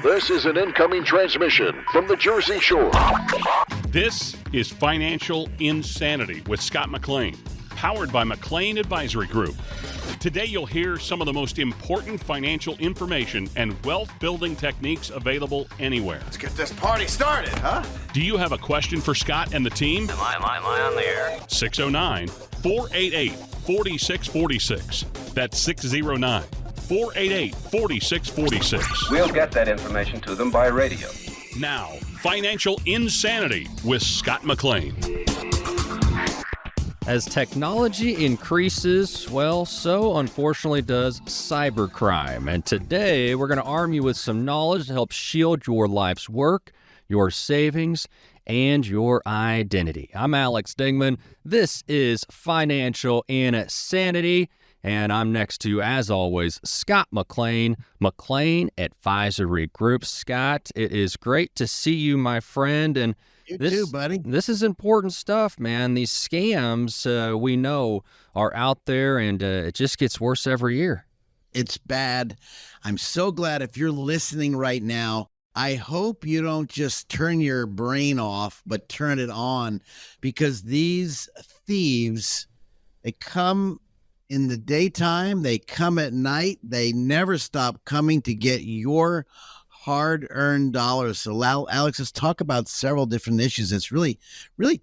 This is an incoming transmission from the Jersey Shore. This is Financial Insanity with Scott McLean, powered by McLean Advisory Group. Today you'll hear some of the most important financial information and wealth-building techniques available anywhere. Let's get this party started, huh? Do you have a question for Scott and the team? Am I on the air? 609-488-4646. That's 609-488-4646. We'll get that information to them by radio. Now, Financial Insanity with Scott McLean. As technology increases, well, so unfortunately does cybercrime. And today, we're going to arm you with some knowledge to help shield your life's work, your savings, and your identity. I'm Alex Dingman. This is Financial Insanity. And I'm next to, as always, Scott McLean, McLean Advisory Group. Scott, it is great to see you, my friend. And you too, buddy. This is important stuff, man. These scams, we know, are out there, and it just gets worse every year. It's bad. I'm so glad if you're listening right now, I hope you don't just turn your brain off, but turn it on, because these thieves, they come in the daytime, they come at night, they never stop coming to get your hard-earned dollars. So, Alex, let's talk about several different issues. It's really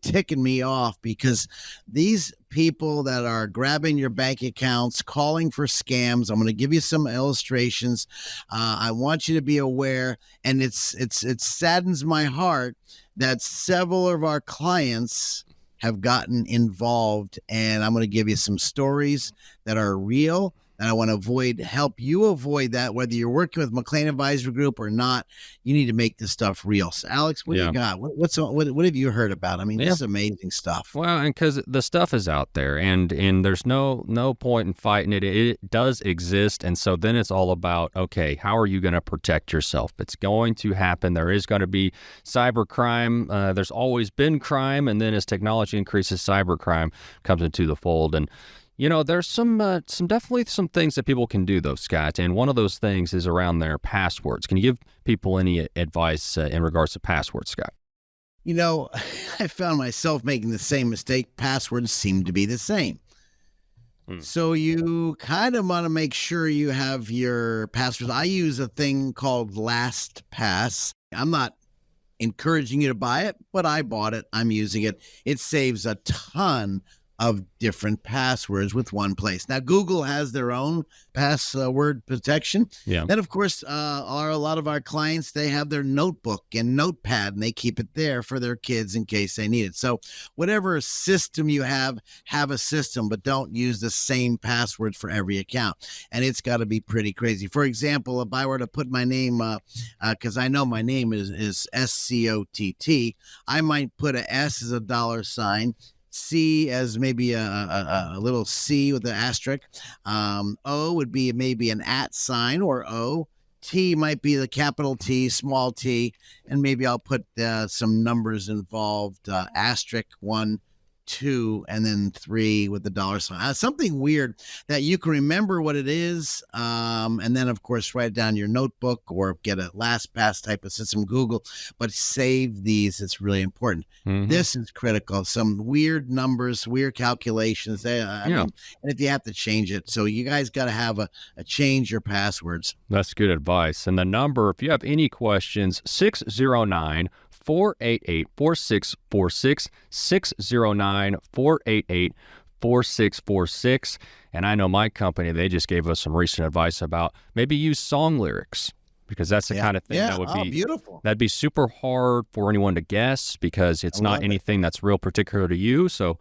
ticking me off, because these people that are grabbing your bank accounts, calling for scams, I'm going to give you some illustrations. I want you to be aware, and it saddens my heart that several of our clients have gotten involved, and I'm going to give you some stories that are real, and I want to help you avoid that. Whether you're working with McLean Advisory Group or not, you need to make this stuff real. So, Alex, what do you got? What have you heard about? I mean, this is amazing stuff. Well, and because the stuff is out there, and there's no point in fighting it. It does exist, and so then it's all about, okay, how are you going to protect yourself? It's going to happen. There is going to be cybercrime. There's always been crime, and then as technology increases, cybercrime comes into the fold. And you know, there's some definitely some things that people can do, though, Scott, and one of those things is around their passwords. Can you give people any advice in regards to passwords, Scott? You know, I found myself making the same mistake. Passwords seem to be the same. So you kind of want to make sure you have your passwords. I use a thing called LastPass. I'm not encouraging you to buy it, but I bought it. I'm using it. It saves a ton of different passwords with one place. Now, Google has their own password protection. Yeah. Then, of course, a lot of our clients, they have their notebook and notepad, and they keep it there for their kids in case they need it. So whatever system you have a system, but don't use the same password for every account. And it's got to be pretty crazy. For example, if I were to put my name, because I know my name is SCOTT, I might put a S as a $, C as maybe a little C with an asterisk. O would be maybe an @ sign or O. T might be the capital T, small t, and maybe I'll put some numbers involved, asterisk 1, 2, and then 3 with the $sign. Something weird that you can remember what it is, and then, of course, write it down in your notebook or get a LastPass type of system, Google, but save these. It's really important. Mm-hmm. This is critical. Some weird numbers, weird calculations. I mean, and if you have to change it. So you guys got to have a change your passwords. That's good advice. And the number, if you have any questions, 609-488-4646, 609-488-4646. And I know my company, they just gave us some recent advice about maybe use song lyrics, because that's the kind of thing that would be beautiful. That'd be super hard for anyone to guess, because it's not anything that's real particular to you. So,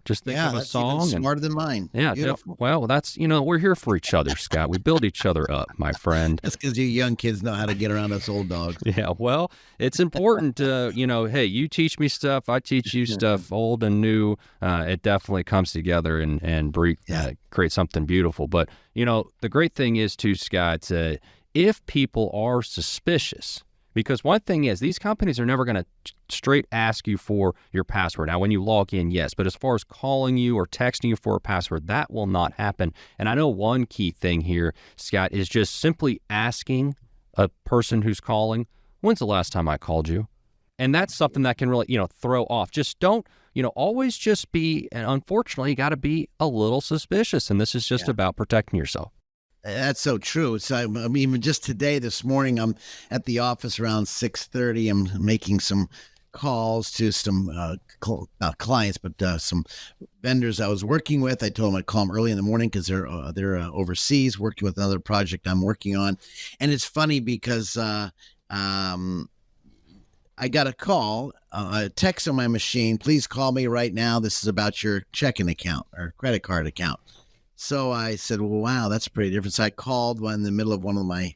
just think of a song. Even smarter than mine. Yeah. Well, that's, we're here for each other, Scott. We build each other up, my friend. That's because you young kids know how to get around us old dogs. Yeah. Well, it's important to, hey, you teach me stuff, I teach you stuff, old and new. It definitely comes together and create something beautiful. But, the great thing is too, Scott, if people are suspicious, because one thing is these companies are never going to straight ask you for your password. Now, when you log in, yes, but as far as calling you or texting you for a password, that will not happen. And I know one key thing here, Scott, is just simply asking a person who's calling, when's the last time I called you? And that's something that can really, throw off. Just don't, always just be, and unfortunately, you got to be a little suspicious. And this is just about protecting yourself. That's so true. So I mean, even just today, this morning, I'm at the office around 6:30. I'm making some calls to some not clients, but some vendors I was working with. I told them I'd call them early in the morning because they're overseas working with another project I'm working on. And it's funny because I got a call, a text on my machine. Please call me right now. This is about your checking account or credit card account. So I said, well, wow, that's pretty different. So I called in the middle of one of my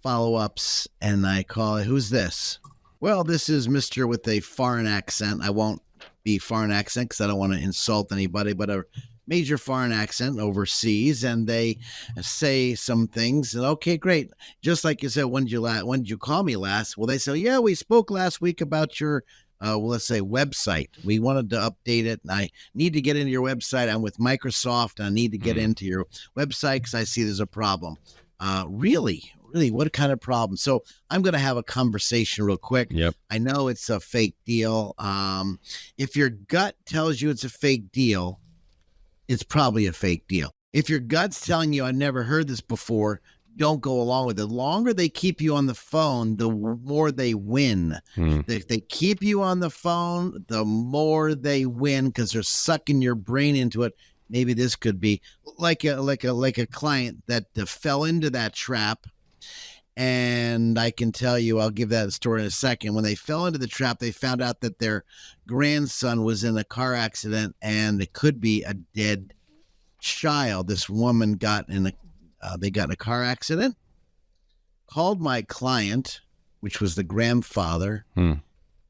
follow-ups, and I call, who's this? Well, this is Mr. with a foreign accent. I won't be foreign accent because I don't want to insult anybody, but a major foreign accent overseas, and they say some things. And okay, great. Just like you said, when did you call me last? Well, they say, yeah, we spoke last week about your let's say website. We wanted to update it, and I need to get into your website. I'm with Microsoft, and I need to get into your website because I see there's a problem. Really, what kind of problem? So I'm going to have a conversation real quick. Yep. I know it's a fake deal. If your gut tells you it's a fake deal, it's probably a fake deal. If your gut's telling you, I've never heard this before, don't go along with it. The longer they keep you on the phone, the more they win. If they keep you on the phone, the more they win because they're sucking your brain into it. Maybe this could be like a client that fell into that trap. And I can tell you, I'll give that story in a second. When they fell into the trap, they found out that their grandson was in a car accident, and it could be a dead child. This woman got in a car accident, called my client, which was the grandfather, and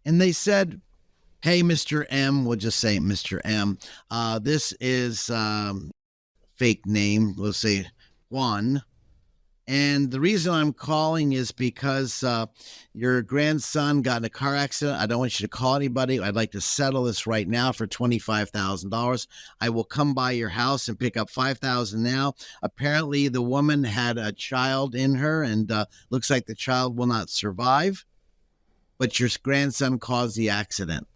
they said, hey, Mr. M, we'll just say Mr. M, this is fake name, we'll say Juan. And the reason I'm calling is because your grandson got in a car accident. I don't want you to call anybody. I'd like to settle this right now for $25,000. I will come by your house and pick up $5,000 now. Apparently, the woman had a child in her, and looks like the child will not survive. But your grandson caused the accident.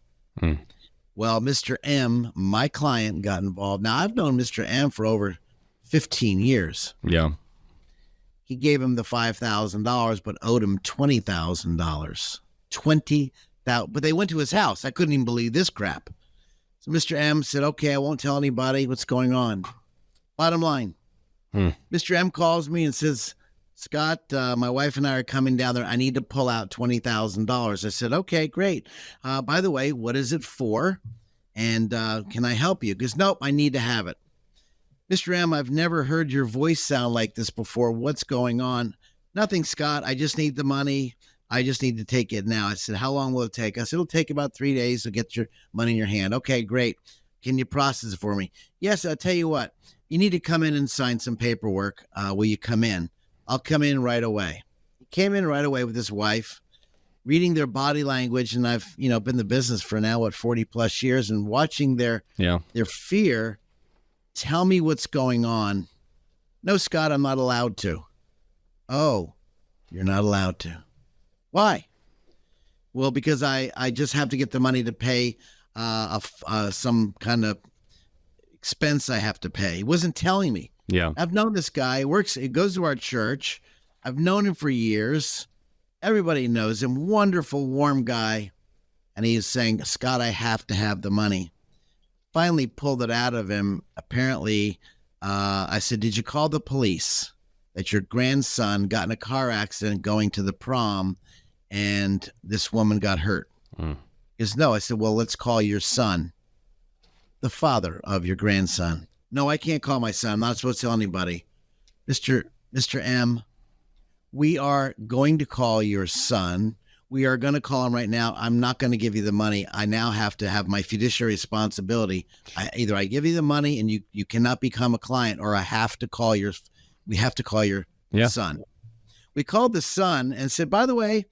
Well, Mr. M, my client, got involved. Now, I've known Mr. M for over 15 years. Yeah. He gave him the $5,000, but owed him $20,000. But they went to his house. I couldn't even believe this crap. So Mr. M said, okay, I won't tell anybody what's going on. Bottom line, Mr. M calls me and says, Scott, my wife and I are coming down there. I need to pull out $20,000. I said, okay, great. By the way, what is it for? And can I help you? Because nope, I need to have it. Mr. M, I've never heard your voice sound like this before. What's going on? Nothing, Scott. I just need the money. I just need to take it now. I said, how long will it take? I said, it'll take about 3 days to get your money in your hand. Okay, great. Can you process it for me? Yes, I'll tell you what. You need to come in and sign some paperwork. Will you come in? I'll come in right away. He came in right away with his wife, reading their body language. And I've, been in the business for now, 40 plus years, and watching their fear. Tell me what's going on. No, Scott, I'm not allowed to. Oh, you're not allowed to. Why? Well, because I just have to get the money to pay some kind of expense I have to pay. He wasn't telling me. Yeah. I've known this guy. He goes to our church. I've known him for years. Everybody knows him. Wonderful, warm guy. And he is saying, Scott, I have to have the money. Finally pulled it out of him. Apparently, I said, did you call the police that your grandson got in a car accident going to the prom and this woman got hurt? He goes, no. I said, well, let's call your son, the father of your grandson. No, I can't call my son. I'm not supposed to tell anybody. Mr. M, we are going to call your son. We are going to call him right now. I'm not going to give you the money. I now have to have my fiduciary responsibility. Either I give you the money and you cannot become a client, or we have to call your son. We called the son and said, by the way,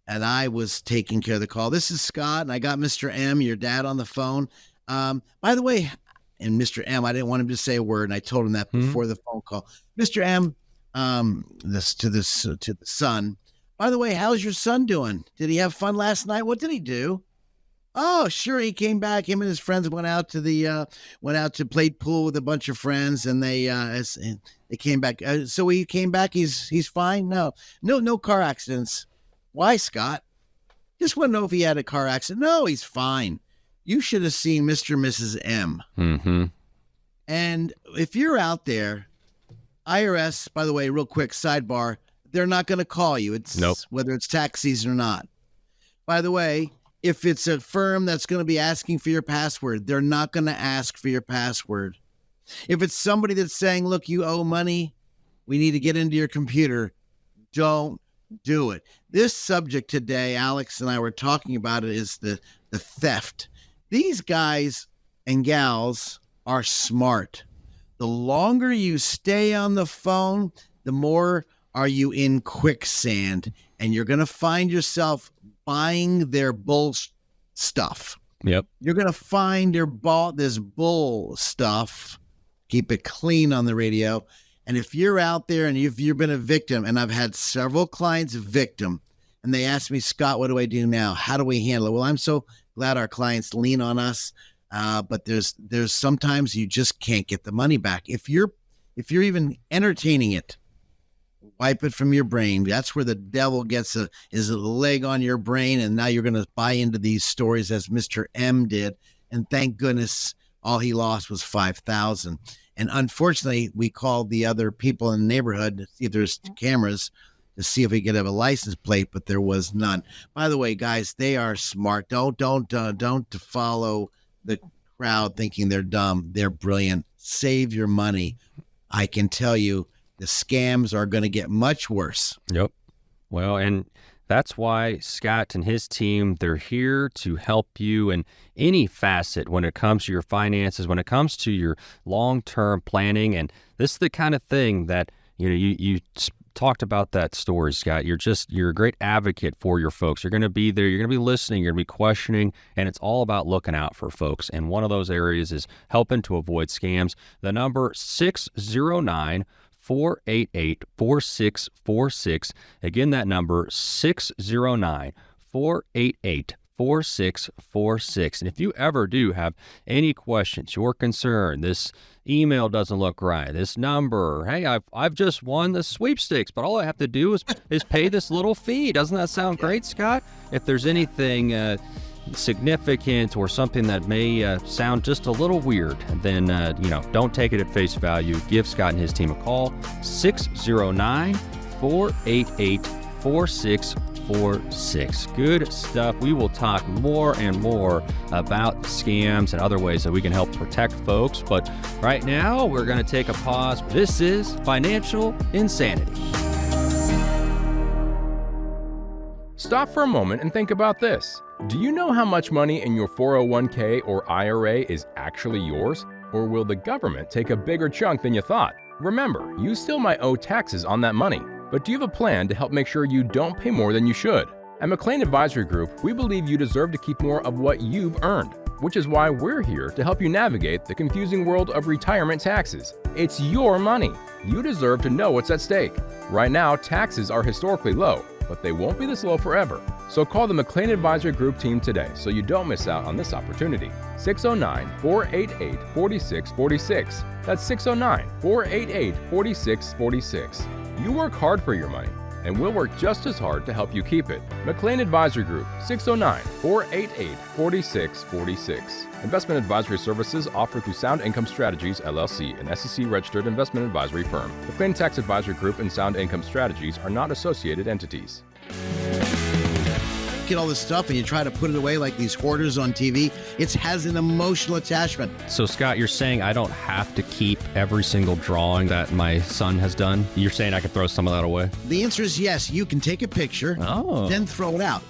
and I was taking care of the call. This is Scott, and I got Mr. M, your dad, on the phone. By the way, and Mr. M, I didn't want him to say a word, and I told him that before the phone call. Mr. M, this to the son. By the way, how's your son doing? Did he have fun last night? What did he do? Oh, sure. He came back. Him and his friends went out to play pool with a bunch of friends, and they came back. So he came back. He's fine. No car accidents. Why, Scott? Just want to know if he had a car accident. No, he's fine. You should have seen Mr. and Mrs. M. Mm-hmm. And if you're out there, IRS, by the way, real quick sidebar, they're not going to call you. It's Nope. Whether it's tax season or not. By the way, if it's a firm that's going to be asking for your password, they're not going to ask for your password. If it's somebody that's saying, look, you owe money, we need to get into your computer, don't do it. This subject today, Alex and I were talking about it, is the theft. These guys and gals are smart. The longer you stay on the phone, the more are you in quicksand, and you're going to find yourself buying their bull stuff. Yep. You're going to find they're bought this bull stuff. Keep it clean on the radio. And if you're out there and if you've been a victim, and I've had several clients victim, and they ask me, Scott, what do I do now? How do we handle it? Well, I'm so glad our clients lean on us. But there's sometimes you just can't get the money back. If you're even entertaining it, wipe it from your brain. That's where the devil gets a leg on your brain, and now you're going to buy into these stories as Mr. M did. And thank goodness all he lost was $5,000. And unfortunately, we called the other people in the neighborhood to see if there's cameras to see if we could have a license plate, but there was none. By the way, guys, they are smart. Don't follow the crowd thinking they're dumb. They're brilliant. Save your money. I can tell you the scams are going to get much worse. Yep. Well, and that's why Scott and his team, they're here to help you in any facet when it comes to your finances, when it comes to your long-term planning. And this is the kind of thing that, you talked about that story, Scott. You're a great advocate for your folks. You're going to be there. You're going to be listening. You're going to be questioning, and it's all about looking out for folks. And one of those areas is helping to avoid scams. The number 609-488-4646. Again, that number 609-488-4646. And if you ever do have any questions, you're concerned, this email doesn't look right, this number, hey, I've just won the sweepstakes, but all I have to do is pay this little fee. Doesn't that sound great, Scott? If there's anything significant or something that may sound just a little weird, then don't take it at face value. Give Scott and his team a call. 609-488-4646. Good stuff. We will talk more and more about scams and other ways that we can help protect folks. But right now, we're going to take a pause. This is Financial Insanity. Stop for a moment and think about this. Do you know how much money in your 401k or IRA is actually yours? Or will the government take a bigger chunk than you thought? Remember, you still might owe taxes on that money. But do you have a plan to help make sure you don't pay more than you should? At McLean Advisory Group, we believe you deserve to keep more of what you've earned, which is why we're here to help you navigate the confusing world of retirement taxes. It's your money. You deserve to know what's at stake. Right now, taxes are historically low, but they won't be this low forever. So call the McLean Advisory Group team today so you don't miss out on this opportunity. 609-488-4646. That's 609-488-4646. You work hard for your money, and we'll work just as hard to help you keep it. McLean Advisory Group, 609-488-4646. Investment advisory services offered through Sound Income Strategies, LLC, an SEC-registered investment advisory firm. McLean Tax Advisory Group and Sound Income Strategies are not associated entities. Get all this stuff and you try to put it away like these hoarders on TV. It has an emotional attachment. So, Scott, you're saying I don't have to keep every single drawing that my son has done? You're saying I could throw some of that away? The answer is yes. You can take a picture, then throw it out.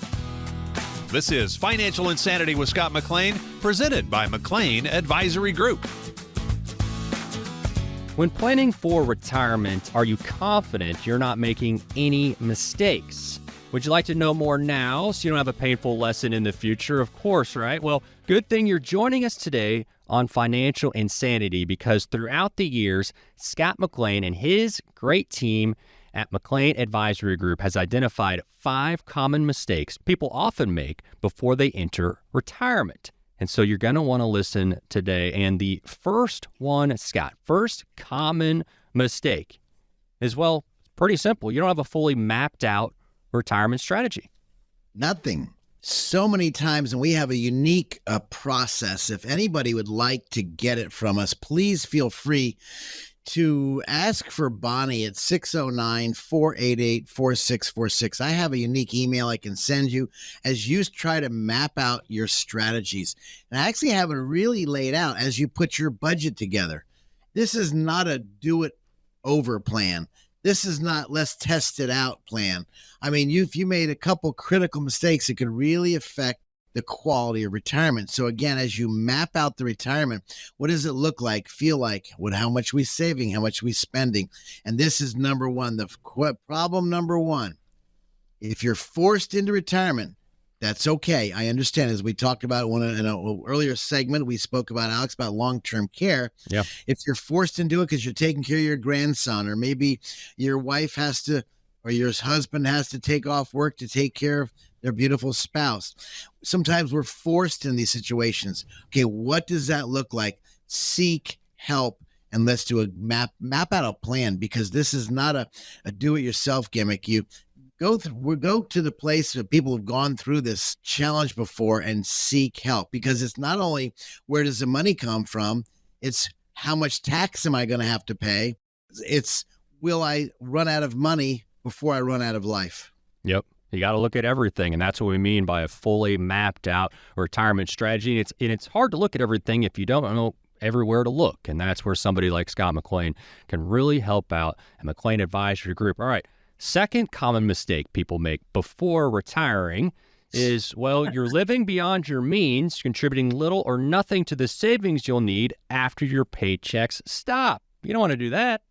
This is Financial Insanity with Scott McLean, presented by McLean Advisory Group. When planning for retirement, are you confident you're not making any mistakes? Would you like to know more now so you don't have a painful lesson in the future? Of course, right? Well, good thing you're joining us today on Financial Insanity, because throughout the years, Scott McLean and his great team at McLean Advisory Group has identified 5 common mistakes people often make before they enter retirement. And so you're going to want to listen today. And the first one, Scott, first common mistake is, well, pretty simple. You don't have a fully mapped out retirement strategy. Nothing. So many times, and we have a unique process. If anybody would like to get it from us, please feel free to ask for Bonnie at 609-488-4646. I have a unique email I can send you as you try to map out your strategies. And I actually have it really laid out as you put your budget together. This is not a do it over plan. This is not let's test it out plan. I mean, if you made a couple critical mistakes, it could really affect the quality of retirement. So again, as you map out the retirement, what does it look like, feel like, how much we saving, how much we spending? And this is number one, problem number one. If you're forced into retirement, that's okay. I understand. As we talked about in an earlier segment, we spoke about, Alex, about long-term care. Yeah. If you're forced into it because you're taking care of your grandson, or maybe your wife has to, or your husband has to take off work to take care of their beautiful spouse. Sometimes we're forced in these situations. Okay, what does that look like? Seek help, and let's do a map out a plan, because this is not a do-it-yourself gimmick. You go to the place where people have gone through this challenge before and seek help, because it's not only where does the money come from, it's how much tax am I going to have to pay? It's will I run out of money before I run out of life? Yep. You got to look at everything, and that's what we mean by a fully mapped out retirement strategy. And it's hard to look at everything if you don't know everywhere to look, and that's where somebody like Scott McLean can really help out at McLean Advisory Group. All right, second common mistake people make before retiring is, well, you're living beyond your means, contributing little or nothing to the savings you'll need after your paychecks stop. You don't want to do that.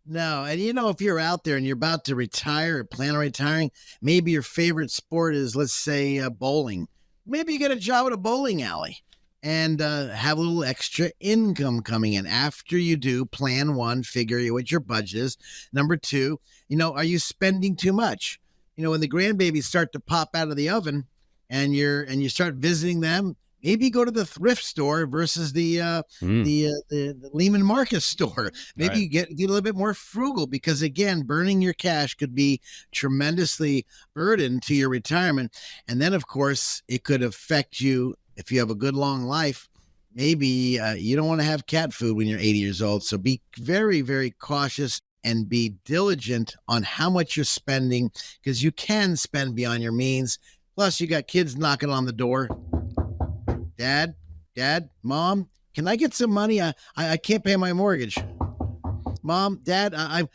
No, and if you're out there and you're about to retire or plan on retiring, maybe your favorite sport is, let's say, bowling. Maybe you get a job at a bowling alley and have a little extra income coming in. After you do, plan one, figure out what your budget is. Number two, are you spending too much? When the grandbabies start to pop out of the oven and you start visiting them, maybe go to the thrift store versus the Lehman Marcus store. Maybe Right. you get a little bit more frugal, because again, burning your cash could be tremendously burden to your retirement. And then of course it could affect you if you have a good long life. Maybe you don't want to have cat food when you're 80 years old. So be very, very cautious and be diligent on how much you're spending, because you can spend beyond your means. Plus you got kids knocking on the door. Dad, Mom, can I get some money? I can't pay my mortgage. Mom, Dad, I'm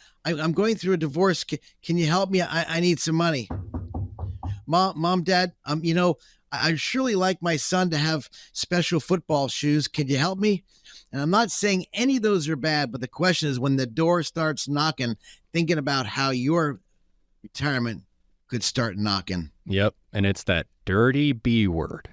going through a divorce. Can you help me? I need some money. Mom, Dad, I'd surely like my son to have special football shoes. Can you help me? And I'm not saying any of those are bad, but the question is, when the door starts knocking, thinking about how your retirement could start knocking. Yep, and it's that dirty B word.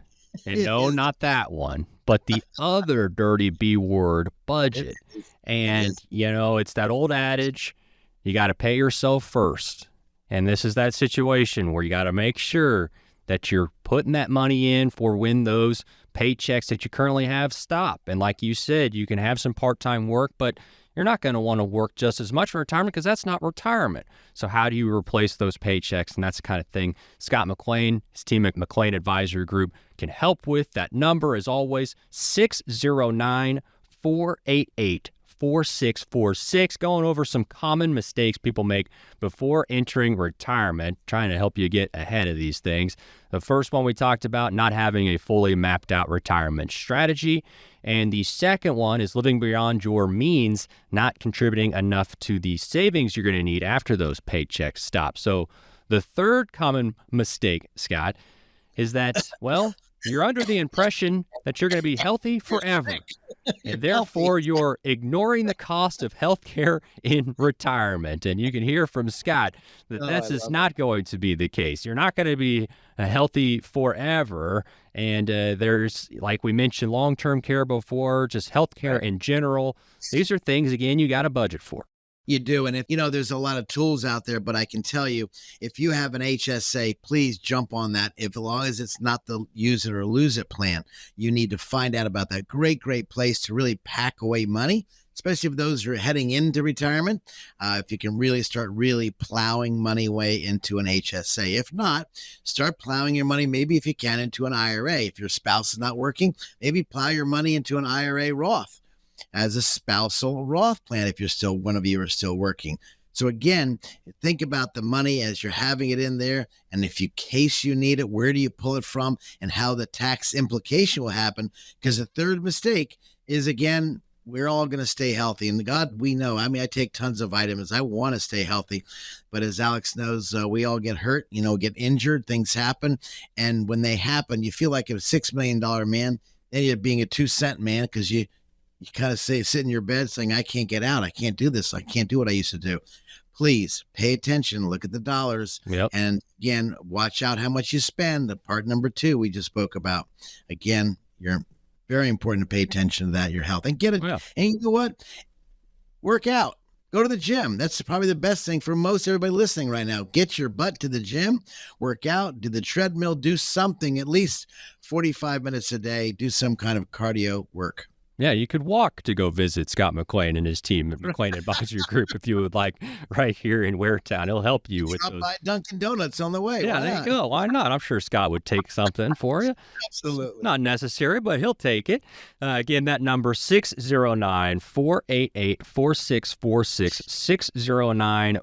And no, not that one, but the other dirty B word, budget. And, it's that old adage, you got to pay yourself first. And this is that situation where you got to make sure that you're putting that money in for when those paychecks that you currently have stop. And like you said, you can have some part-time work, but you're not going to want to work just as much for retirement, because that's not retirement. So how do you replace those paychecks? And that's the kind of thing Scott McLean, his team at McLean Advisory Group, can help with. That number is always 609-488-4646. Going over some common mistakes people make before entering retirement, trying to help you get ahead of these things. The first one we talked about, not having a fully mapped out retirement strategy. And the second one is living beyond your means, not contributing enough to the savings you're going to need after those paychecks stop. So the third common mistake, Scott, is that, well, you're under the impression that you're going to be healthy forever. And therefore, you're ignoring the cost of health care in retirement. And you can hear from Scott that that's just not going to be the case. You're not going to be healthy forever. And there's, like we mentioned, long-term care before, just health care in general. These are things, again, you got to budget for. You do. And if there's a lot of tools out there, but I can tell you, if you have an HSA, please jump on that. As long as it's not the use it or lose it plan, you need to find out about that. Great place to really pack away money, especially for those who are heading into retirement. If you can really start plowing money away into an HSA. If not, start plowing your money, maybe if you can, into an IRA. If your spouse is not working, maybe plow your money into an IRA Roth as a spousal Roth plan if one of you are still working. So again, think about the money as you're having it in there, and if in case you need it, where do you pull it from, and how the tax implication will happen. Because the third mistake is, again, we're all going to stay healthy. And God, we know. I mean, I take tons of vitamins. I want to stay healthy. But as Alex knows, we all get hurt, get injured. Things happen. And when they happen, you feel like a $6 million man. Then you're being a 2-cent man because you kind of sit in your bed saying, I can't get out. I can't do this. I can't do what I used to do. Please pay attention. Look at the dollars. Yep. And again, watch out how much you spend. The part number 2 we just spoke about. Again, you're very important to pay attention to that, your health. And get it. Yeah. And you know what? Work out. Go to the gym. That's probably the best thing for most everybody listening right now. Get your butt to the gym, work out, do the treadmill, do something, at least 45 minutes a day. Do some kind of cardio work. Yeah, you could walk to go visit Scott McLean and his team at McLean Advisory Group if you would like, right here in Waretown. He'll help you with those. Buy Dunkin' Donuts on the way. Yeah, there you go. Why not? I'm sure Scott would take something for you. Absolutely. Not necessary, but he'll take it. Again, that number 609-488-4646,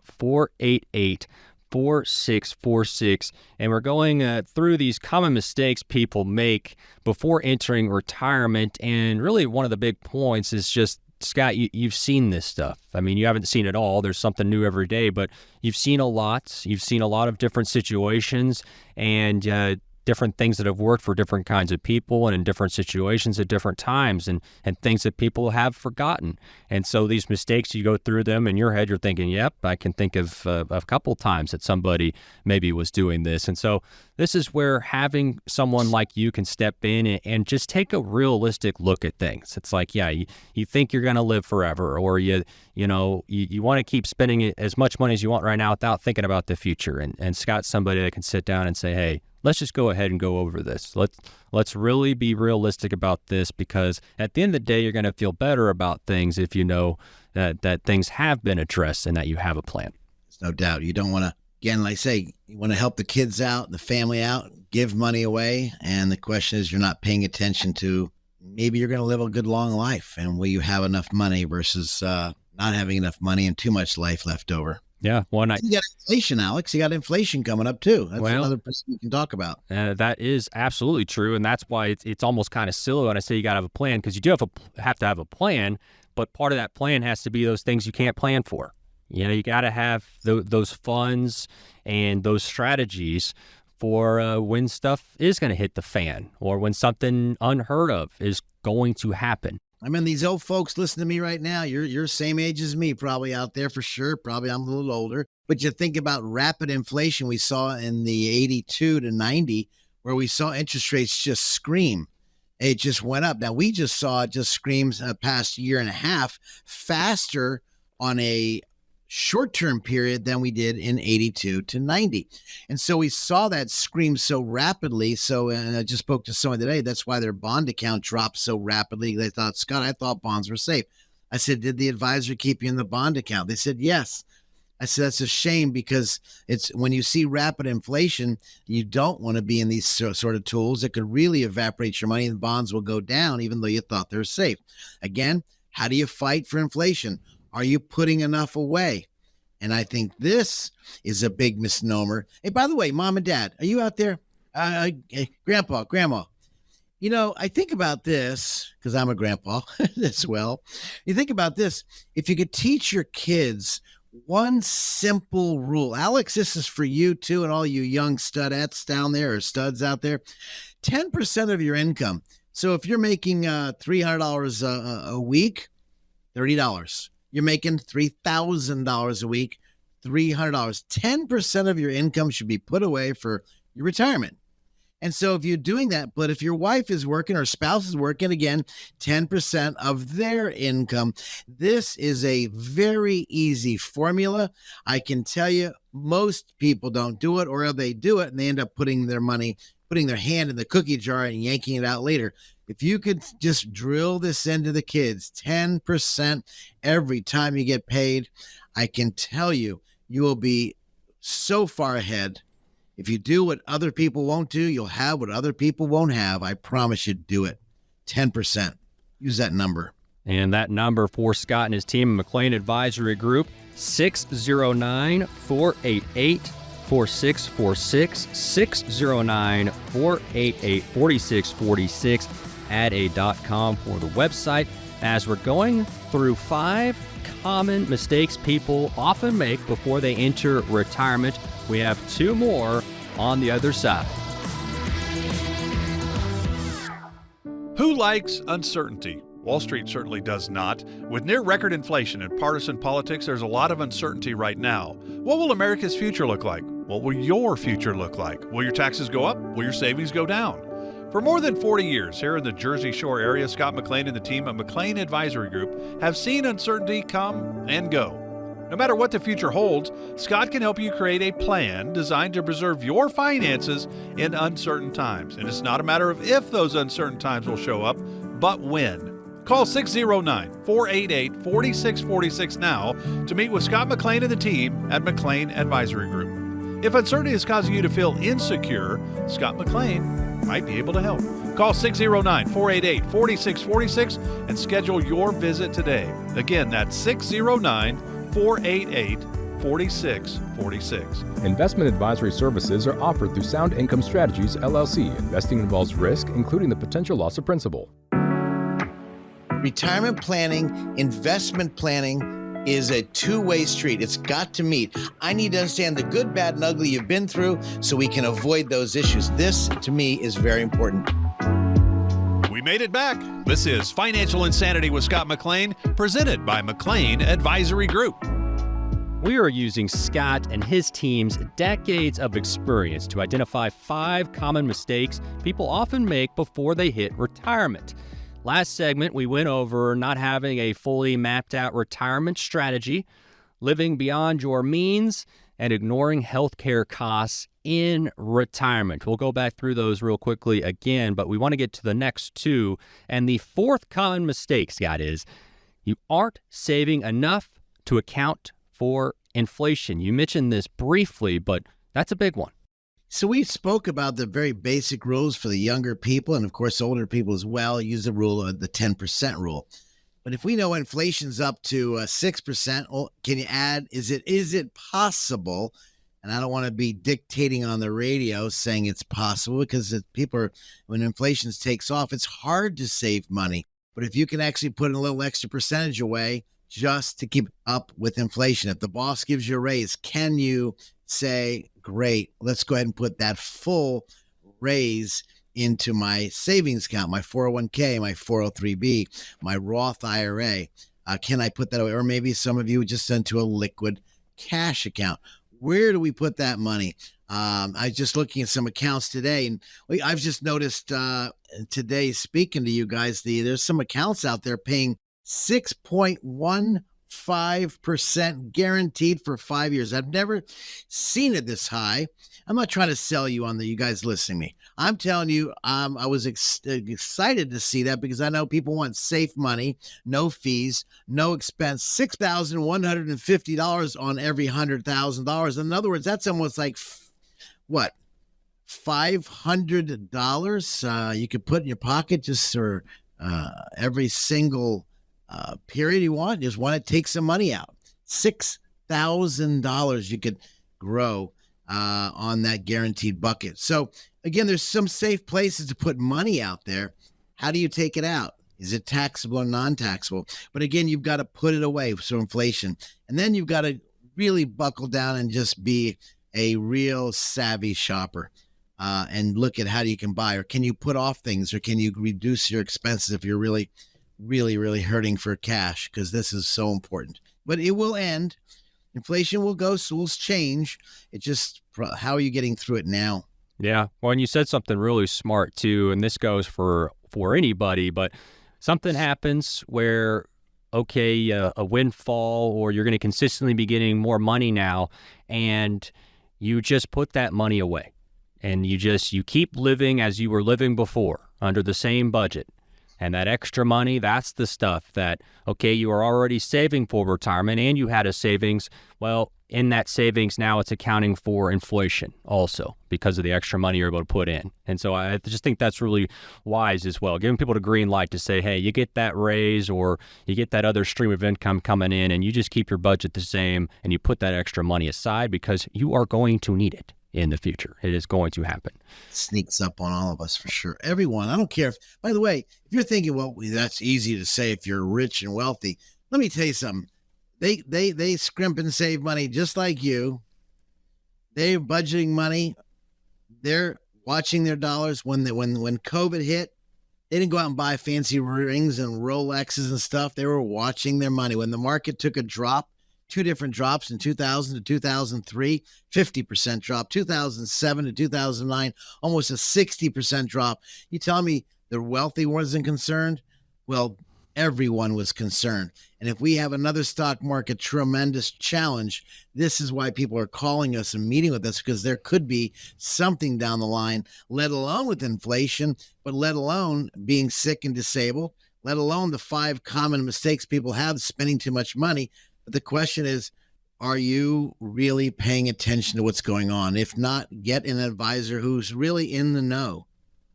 609-488-4646. And we're going through these common mistakes people make before entering retirement. And really one of the big points is just, Scott, you've seen this stuff. I mean, you haven't seen it all. There's something new every day, but you've seen a lot. You've seen a lot of different situations and different things that have worked for different kinds of people and in different situations at different times and things that people have forgotten. And so these mistakes, you go through them in your head, you're thinking, yep, I can think of a couple times that somebody maybe was doing this. And so this is where having someone like you can step in and just take a realistic look at things. It's like, yeah, you think you're going to live forever, or you want to keep spending as much money as you want right now without thinking about the future. And Scott's somebody that can sit down and say, hey, let's just go ahead and go over this. Let's really be realistic about this, because at the end of the day, you're going to feel better about things if you know that things have been addressed and that you have a plan. There's no doubt. You don't want to, again, like I say, you want to help the kids out, the family out, give money away. And the question is, you're not paying attention to, maybe you're going to live a good long life, and will you have enough money versus not having enough money and too much life left over. Yeah. You got inflation, Alex. You got inflation coming up too. That's another person you can talk about. That is absolutely true. And that's why it's almost kind of silly when I say you got to have a plan, because you do have to have a plan, but part of that plan has to be those things you can't plan for. You got to have those funds and those strategies for when stuff is going to hit the fan, or when something unheard of is going to happen. I mean, these old folks listen to me right now. You're same age as me, probably out there for sure. Probably I'm a little older. But you think about rapid inflation we saw in the 82 to 90, where we saw interest rates just scream. It just went up. Now, we just saw it just screams past year and a half faster on a short-term period than we did in 82 to 90. And so we saw that scream so rapidly. So, and I just spoke to someone today, that's why their bond account dropped so rapidly. They thought, Scott, I thought bonds were safe. I said, did the advisor keep you in the bond account? They said, yes. I said, that's a shame, because it's when you see rapid inflation, you don't want to be in these sort of tools that could really evaporate your money, and bonds will go down even though you thought they're safe. Again, how do you fight for inflation? Are you putting enough away? And I think this is a big misnomer. Hey, by the way, Mom and Dad, are you out there? Grandpa, Grandma. I think about this because I'm a grandpa as well. You think about this. If you could teach your kids one simple rule. Alex, this is for you too, and all you young studettes down there or studs out there. 10% of your income. So if you're making $300 a week, $30. You're making $3,000 a week, $300. 10% of your income should be put away for your retirement. And so if you're doing that, but if your wife is working or spouse is working, again, 10% of their income. This is a very easy formula. I can tell you most people don't do it, or they do it and they end up putting their hand in the cookie jar and yanking it out later. If you could just drill this into the kids, 10% every time you get paid, I can tell you, you will be so far ahead. If you do what other people won't do, you'll have what other people won't have. I promise you, do it. 10%. Use that number. And that number for Scott and his team, McLean Advisory Group, 609-488-4646, 609-488-4646, ada.com for the website. As we're going through 5 common mistakes people often make before they enter retirement, we have 2 more on the other side. Who likes uncertainty? Wall Street certainly does not. With near record inflation and partisan politics, there's a lot of uncertainty right now. What will America's future look like? What will your future look like? Will your taxes go up? Will your savings go down? For more than 40 years here in the Jersey Shore area, Scott McLean and the team at McLean Advisory Group have seen uncertainty come and go. No matter what the future holds, Scott can help you create a plan designed to preserve your finances in uncertain times. And it's not a matter of if those uncertain times will show up, but when. Call 609-488-4646 now to meet with Scott McLean and the team at McLean Advisory Group. If uncertainty is causing you to feel insecure, Scott McLean might be able to help. Call 609-488-4646 and schedule your visit today. Again, that's 609-488-4646. Investment advisory services are offered through Sound Income Strategies, LLC. Investing involves risk, including the potential loss of principal. Retirement planning, investment planning is a two-way street. It's got to meet. I need to understand the good, bad, and ugly you've been through so we can avoid those issues. This, to me, is very important. We made it back. This is Financial Insanity with Scott McLean, presented by McLean Advisory Group. We are using Scott and his team's decades of experience to identify 5 common mistakes people often make before they hit retirement. Last segment, we went over not having a fully mapped out retirement strategy, living beyond your means, and ignoring healthcare costs in retirement. We'll go back through those real quickly again, but we want to get to the next 2. And the 4th common mistake, Scott, is you aren't saving enough to account for inflation. You mentioned this briefly, but that's a big one. So we spoke about the very basic rules for the younger people, and of course older people as well. Use the rule of the 10% rule. But if we know inflation's up to 6%, well, can you add? Is it possible? And I don't want to be dictating on the radio saying it's possible, because when inflation takes off, it's hard to save money. But if you can actually put in a little extra percentage away just to keep up with inflation, if the boss gives you a raise, can you say, great, let's go ahead and put that full raise into my savings account, my 401k, my 403b, my Roth IRA. Can I put that away? Or maybe some of you just into a liquid cash account. Where do we put that money? I was just looking at some accounts today, and I've just noticed today, speaking to you guys, there's some accounts out there paying 6.15% guaranteed for 5 years. I've never seen it this high. I'm not trying to sell you on you guys listening to me. I'm telling you, I was excited to see that, because I know people want safe money, no fees, no expense, $6,150 on every $100,000. In other words, that's almost like, what, $500 you could put in your pocket just for every single period you want. Just want to take some money out. $6,000 you could grow on that guaranteed bucket. So again, there's some safe places to put money out there. How do you take it out? Is it taxable or non-taxable? But again, you've got to put it away for inflation. And then you've got to really buckle down and just be a real savvy shopper. And look at how you can buy, or can you put off things, or can you reduce your expenses if you're really, really, really hurting for cash, because this is so important. But it will end. Inflation will go, schools change. It's just how are you getting through it now? Yeah. Well, and you said something really smart too, and this goes for anybody, but something happens where, okay, a windfall, or you're going to consistently be getting more money now, and you just put that money away. And you keep living as you were living before under the same budget. And that extra money, that's the stuff that, okay, you are already saving for retirement and you had a savings. Well, in that savings now it's accounting for inflation also because of the extra money you're able to put in. And so I just think that's really wise as well, giving people the green light to say, hey, you get that raise or you get that other stream of income coming in and you just keep your budget the same and you put that extra money aside because you are going to need it in the future. It is going to happen. Sneaks up on all of us for sure. Everyone. I don't care if, by the way, if you're thinking, well, that's easy to say if you're rich and wealthy. Let me tell you something. They scrimp and save money just like you. They're budgeting money. They're watching their dollars. When COVID hit, they didn't go out and buy fancy rings and Rolexes and stuff. They were watching their money. When the market took a drop, two different drops in 2000 to 2003, 50% drop, 2007 to 2009, almost a 60% drop. You tell me the wealthy wasn't concerned? Well, everyone was concerned. And if we have another stock market tremendous challenge, this is why people are calling us and meeting with us, because there could be something down the line, let alone with inflation, but let alone being sick and disabled, let alone the 5 common mistakes people have, spending too much money. But the question is, are you really paying attention to what's going on? If not, get an advisor who's really in the know.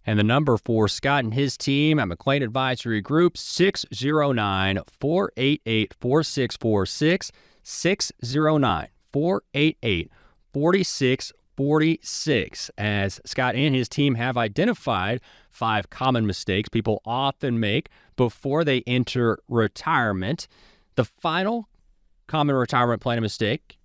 And the number for Scott and his team at McLean Advisory Group, 609-488-4646, 609-488-4646. As Scott and his team have identified 5 common mistakes people often make before they enter retirement. The final common retirement planning mistake: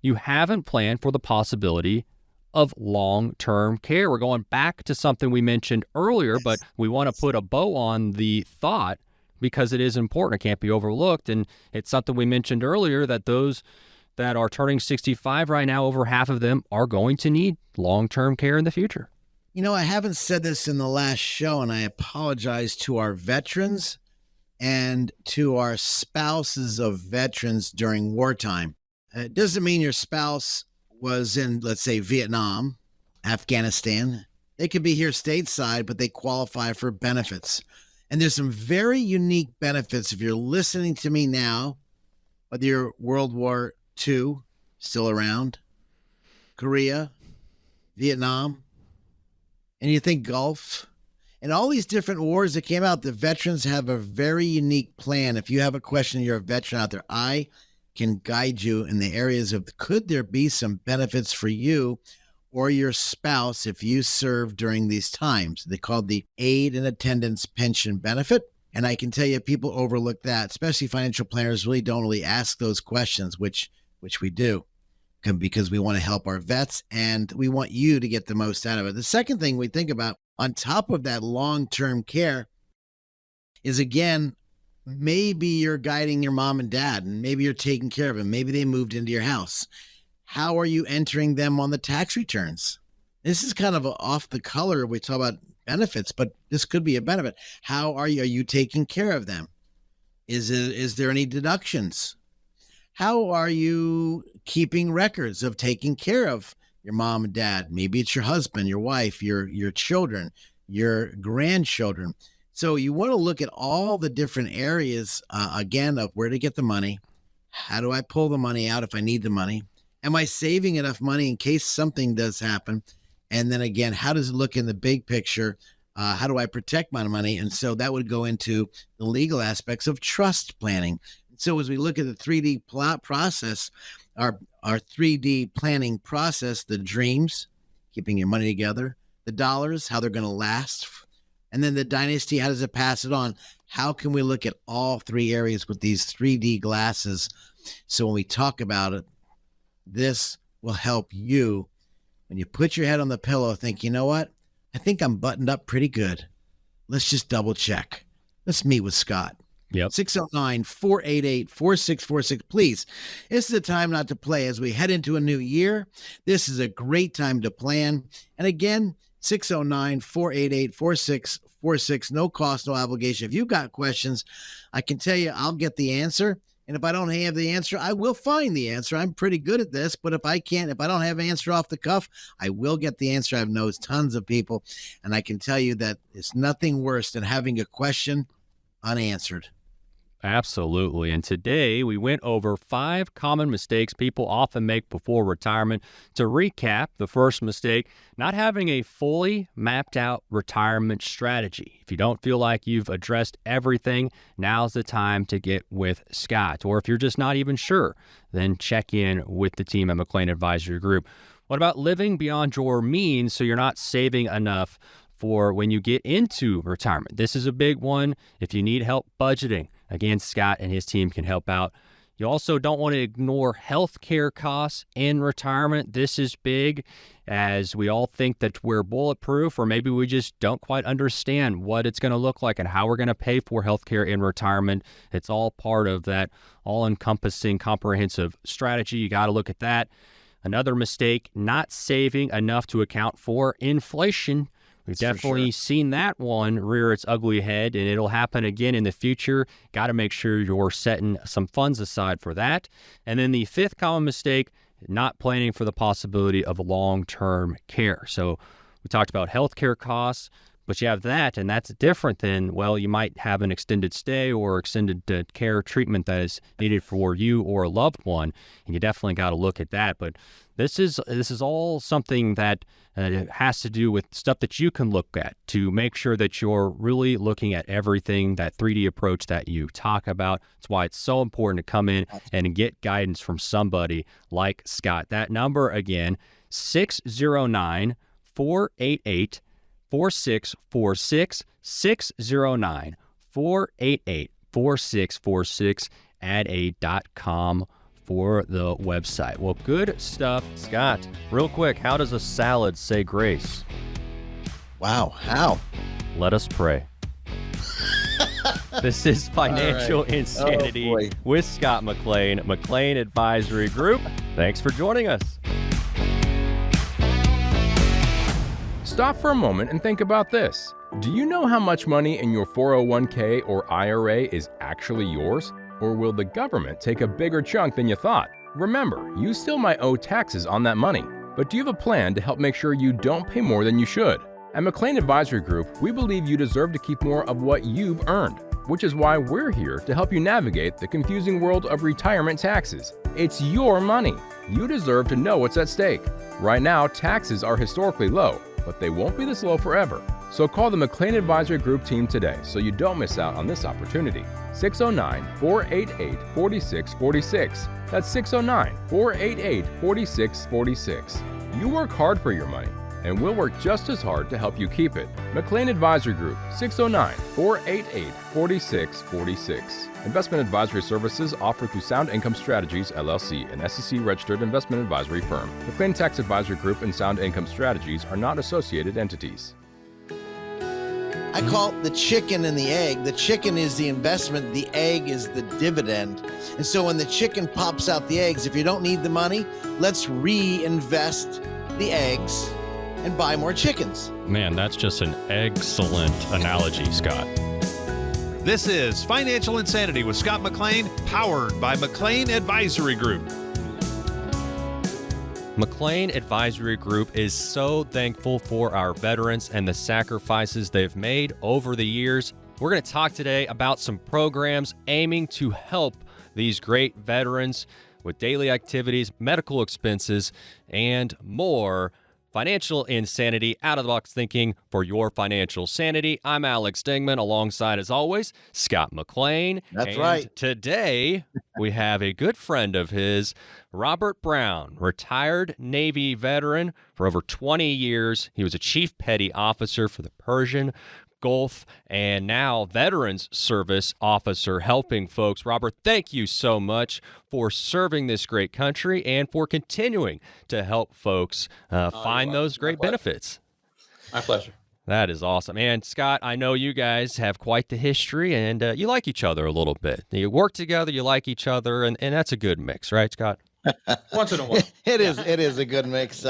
you haven't planned for the possibility of long-term care. We're going back to something we mentioned earlier, but we want to put a bow on the thought because it is important. It can't be overlooked. And it's something we mentioned earlier, that those that are turning 65 right now, over half of them are going to need long-term care in the future. You know, I haven't said this in the last show, and I apologize to our veterans and to our spouses of veterans during wartime. It doesn't mean your spouse was in, let's say, Vietnam, Afghanistan. They could be here stateside, but they qualify for benefits. And there's some very unique benefits if you're listening to me now, whether you're World War II, still around, Korea, Vietnam, and you think Gulf, and all these different wars that came out, the veterans have a very unique plan. If you have a question, you're a veteran out there, I can guide you in the areas of, could there be some benefits for you or your spouse if you serve during these times? They called the aid and attendance pension benefit. And I can tell you, people overlook that, especially financial planners don't really ask those questions, which we do, because we want to help our vets and we want you to get the most out of it. The second thing we think about on top of that long-term care is, again, maybe you're guiding your mom and dad, and maybe you're taking care of them. Maybe they moved into your house. How are you entering them on the tax returns? This is kind of off the color. We talk about benefits, but this could be a benefit. How are you taking care of them? Is there any deductions? How are you keeping records of taking care of your mom and dad? Maybe it's your husband, your wife, your children, your grandchildren. So you want to look at all the different areas, again, of where to get the money. How do I pull the money out if I need the money? Am I saving enough money in case something does happen? And then again, how does it look in the big picture? How do I protect my money? And so that would go into the legal aspects of trust planning. So as we look at the 3D process, our 3D planning process, the dreams, keeping your money together, the dollars, how they're going to last, and then the dynasty, how does it pass it on? How can we look at all 3 areas with these 3D glasses? So when we talk about it, This will help you when you put your head on the pillow, think, you know what? I think I'm buttoned up pretty good. Let's just double check. Let's meet with Scott. Yep. 609-488-4646. Please, this is a time not to play as we head into a new year. This is a great time to plan. And again, 609-488-4646. No cost, no obligation. If you've got questions, I can tell you I'll get the answer. And if I don't have the answer, I will find the answer. I'm pretty good at this, but if I don't have an answer off the cuff, I will get the answer. I've known tons of people, and I can tell you that it's nothing worse than having a question unanswered. Absolutely. And today we went over 5 common mistakes people often make before retirement. To recap, the first mistake, not having a fully mapped out retirement strategy. If you don't feel like you've addressed everything, now's the time to get with Scott. Or if you're just not even sure, then check in with the team at McLean Advisory Group. What about living beyond your means so you're not saving enough for when you get into retirement? This is a big one. If you need help budgeting, again, Scott and his team can help out. You also don't want to ignore health care costs in retirement. This is big, as we all think that we're bulletproof, or maybe we just don't quite understand what it's going to look like and how we're going to pay for health care in retirement. It's all part of that all-encompassing, comprehensive strategy. You got to look at that. Another mistake, not saving enough to account for inflation. We've definitely seen that one rear its ugly head, and it'll happen again in the future. Got to make sure you're setting some funds aside for that. And then the 5th common mistake, not planning for the possibility of long-term care. So we talked about healthcare costs, but you have that, and that's different than, well, you might have an extended stay or extended care treatment that is needed for you or a loved one, and you definitely got to look at that. But this is all something that has to do with stuff that you can look at to make sure that you're really looking at everything, that 3D approach that you talk about. That's why it's so important to come in and get guidance from somebody like Scott. That number again, 609-488-4646, 609-488-4646, adda.com for the website. Well, good stuff. Scott, real quick, how does a salad say grace? Wow, how? Let us pray. This is Financial Insanity with Scott McLean, McLean Advisory Group. Thanks for joining us. Stop for a moment and think about this. Do you know how much money in your 401k or IRA is actually yours? Or will the government take a bigger chunk than you thought? Remember, you still might owe taxes on that money, but do you have a plan to help make sure you don't pay more than you should? At McLean Advisory Group, we believe you deserve to keep more of what you've earned, which is why we're here to help you navigate the confusing world of retirement taxes. It's your money. You deserve to know what's at stake. Right now, taxes are historically low, but they won't be this low forever. So call the McLean Advisory Group team today so you don't miss out on this opportunity. 609-488-4646. That's 609-488-4646. You work hard for your money, and we'll work just as hard to help you keep it. McLean Advisory Group, 609-488-4646. Investment advisory services offered through Sound Income Strategies, LLC, an SEC-registered investment advisory firm. McLean Tax Advisory Group and Sound Income Strategies are not associated entities. I call it the chicken and the egg. The chicken is the investment, the egg is the dividend. And so when the chicken pops out the eggs, if you don't need the money, let's reinvest the eggs and buy more chickens. Man, that's just an excellent analogy, Scott. This is Financial Insanity with Scott McLean, powered by McLean Advisory Group. McLean Advisory Group is so thankful for our veterans and the sacrifices they've made over the years. We're going to talk today about some programs aiming to help these great veterans with daily activities, medical expenses, and more. Financial Insanity, out-of-the-box thinking for your financial sanity. I'm Alex Dingman, alongside, as always, Scott McLean. That's right. Today, we have a good friend of his, Robert Brown, retired Navy veteran for over 20 years. He was a chief petty officer for the Persian Gulf and now Veterans Service Officer helping folks. Robert, thank you so much for serving this great country and for continuing to help folks find those great benefits. My pleasure. That is awesome. And Scott, I know you guys have quite the history, and you like each other a little bit. You work together, you like each other, and that's a good mix, right, Scott? Once in a while. It is a good mix.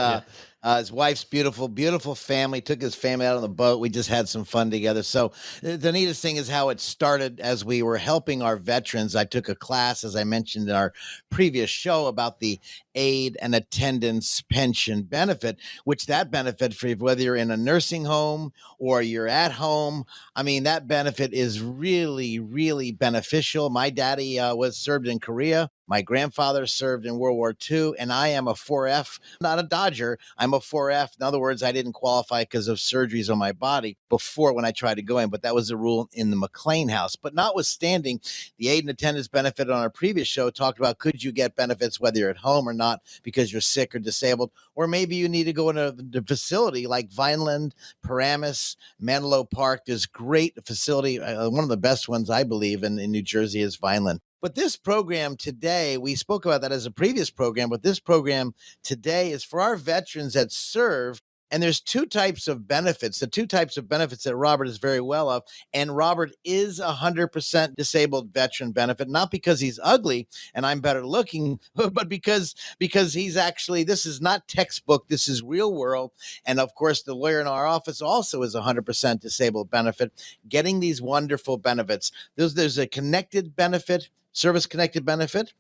His wife's beautiful family, took his family out on the boat. We just had some fun together. So the neatest thing is how it started as we were helping our veterans. I took a class, as I mentioned in our previous show, about the aid and attendance pension benefit, which that benefit for whether you're in a nursing home or you're at home. I mean, that benefit is really, really beneficial. My daddy was served in Korea. My grandfather served in World War II, and I am a 4F, not a Dodger. I'm a 4F. In other words, I didn't qualify because of surgeries on my body before when I tried to go in, but that was the rule in the McLean house. But notwithstanding, the aid and attendance benefit on our previous show talked about could you get benefits whether you're at home or not because you're sick or disabled, or maybe you need to go in a facility like Vineland, Paramus, Menlo Park. There's great facility. One of the best ones, I believe, in New Jersey is Vineland. But this program today, we spoke about that as a previous program, but this program today is for our veterans that serve. And there's two types of benefits, the two types of benefits that Robert is very well of. And Robert is 100% disabled veteran benefit, not because he's ugly and I'm better looking, but because he's actually, this is not textbook, this is real world. And of course, the lawyer in our office also is 100% disabled benefit, getting these wonderful benefits. There's a connected benefit, service connected benefit,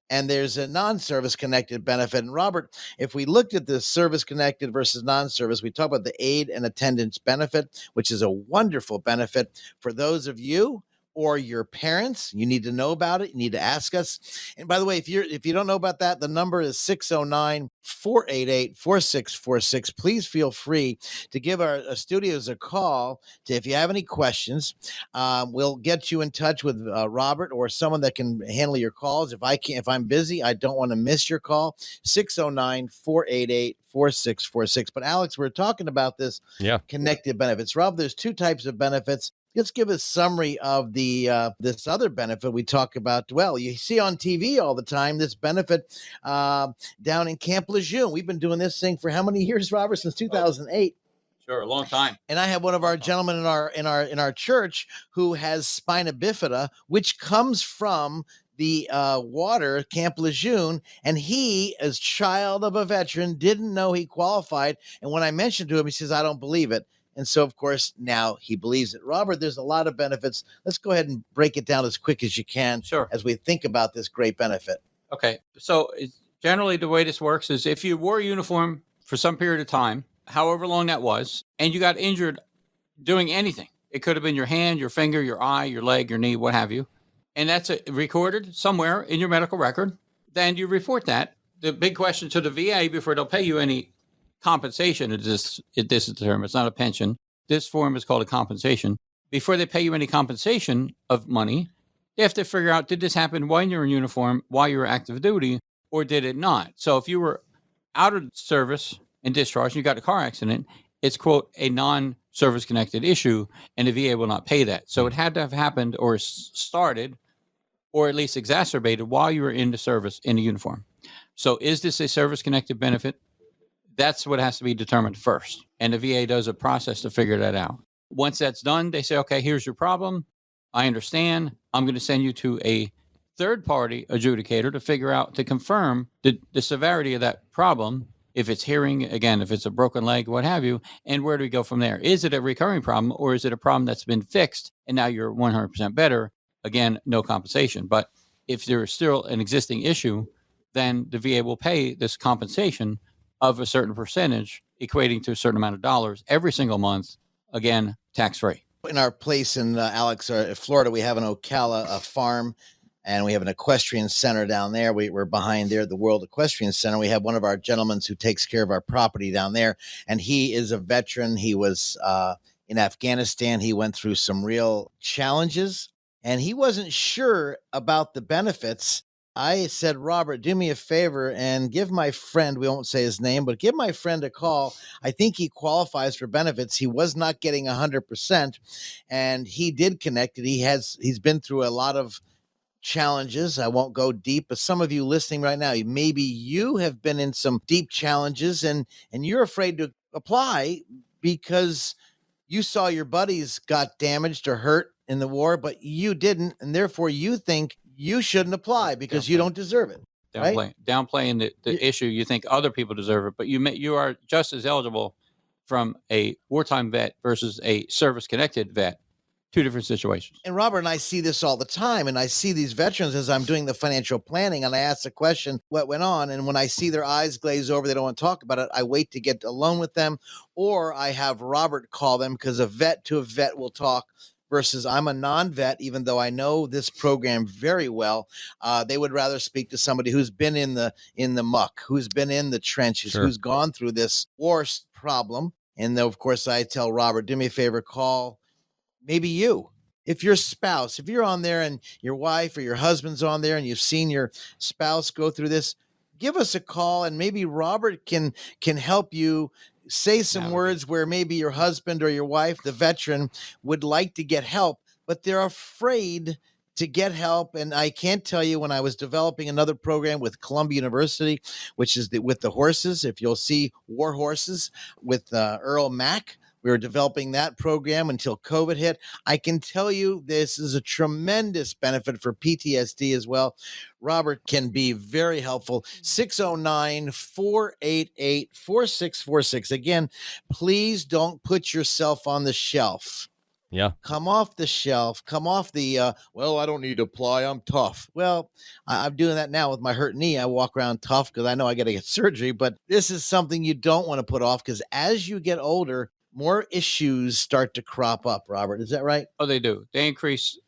and there's a non-service connected benefit. And Robert, if we looked at the service connected versus non-service, we talk about the aid and attendance benefit, which is a wonderful benefit for those of you or your parents. You need to know about it. You need to ask us. And by the way, if you don't know about that, the number is 609-488-4646. Please feel free to give our studios a call if you have any questions. We'll get you in touch with Robert or someone that can handle your calls. If I'm busy, I don't want to miss your call. 609-488-4646. But Alex, we're talking about this connected benefits. Rob, there's two types of benefits. Let's give a summary of the this other benefit we talk about. Well, you see on TV all the time this benefit down in Camp Lejeune. We've been doing this thing for how many years, Robert? Since 2008. Sure, a long time. And I have one of our gentlemen in our church who has spina bifida, which comes from the water, Camp Lejeune, and he, as child of a veteran, didn't know he qualified. And when I mentioned to him, he says, "I don't believe it." And so, of course, now he believes it. Robert, there's a lot of benefits. Let's go ahead and break it down as quick as you can. Sure. As we think about this great benefit. Okay. So generally the way this works is if you wore a uniform for some period of time, however long that was, and you got injured doing anything, it could have been your hand, your finger, your eye, your leg, your knee, what have you, and that's recorded somewhere in your medical record, then you report that. The big question to the VA before they'll pay you any compensation, this is the term, it's not a pension. This form is called a compensation. Before they pay you any compensation of money, they have to figure out, did this happen while you're in uniform, while you were active duty, or did it not? So if you were out of service and discharged, and you got a car accident, it's, quote, a non-service connected issue, and the VA will not pay that. So it had to have happened or started, or at least exacerbated while you were in the service in the uniform. So is this a service connected benefit? That's what has to be determined first. And the VA does a process to figure that out. Once that's done, they say, okay, here's your problem. I understand. I'm going to send you to a third-party adjudicator to figure out, to confirm the severity of that problem, if it's hearing, again, if it's a broken leg, what have you, and where do we go from there? Is it a recurring problem, or is it a problem that's been fixed and now you're 100% better? Again, no compensation. But if there is still an existing issue, then the VA will pay this compensation of a certain percentage, equating to a certain amount of dollars every single month, again, tax-free. In our place in Florida, we have an Ocala farm, and we have an equestrian center down there. We're behind there, the World Equestrian Center. We have one of our gentlemen who takes care of our property down there, and he is a veteran. He was in Afghanistan. He went through some real challenges, and he wasn't sure about the benefits. I said, Robert, do me a favor and give my friend, we won't say his name, but give my friend a call. I think he qualifies for benefits. He was not getting 100%, and he did connect it. He's been through a lot of challenges. I won't go deep, but some of you listening right now, maybe you have been in some deep challenges and you're afraid to apply because you saw your buddies got damaged or hurt in the war, but you didn't, and therefore you think you shouldn't apply because you don't deserve it. Right? Downplaying the issue. You think other people deserve it, but you are just as eligible from a wartime vet versus a service-connected vet. Two different situations. And Robert and I see this all the time, and I see these veterans as I'm doing the financial planning, and I ask the question, what went on? And when I see their eyes glaze over, they don't want to talk about it, I wait to get alone with them, or I have Robert call them because a vet to a vet will talk versus I'm a non-vet, even though I know this program very well. They would rather speak to somebody who's been in the muck, who's been in the trenches, who's gone through this worst problem. And of course, I tell Robert, do me a favor, call maybe you. If your spouse, if you're on there and your wife or your husband's on there and you've seen your spouse go through this, give us a call and maybe Robert can help you say some words where maybe your husband or your wife, the veteran, would like to get help, but they're afraid to get help. And I can't tell you, when I was developing another program with Columbia University, which is with the horses, if you'll see War Horses with Earl Mack, we were developing that program until COVID hit. I can tell you this is a tremendous benefit for PTSD as well. Robert can be very helpful. 609-488-4646. Again, please don't put yourself on the shelf. Yeah. Come off the shelf. Come off the, well, I don't need to apply. I'm tough. Well, I'm doing that now with my hurt knee. I walk around tough because I know I got to get surgery. But this is something you don't want to put off because as you get older, more issues start to crop up, Robert. Is that right? Oh, they do. They increase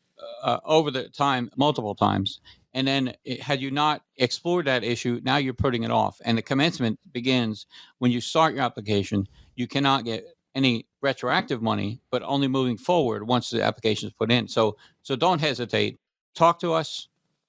over the time, multiple times. And then had you not explored that issue, now you're putting it off. And the commencement begins when you start your application. You cannot get any retroactive money, but only moving forward once the application is put in. So don't hesitate. Talk to us.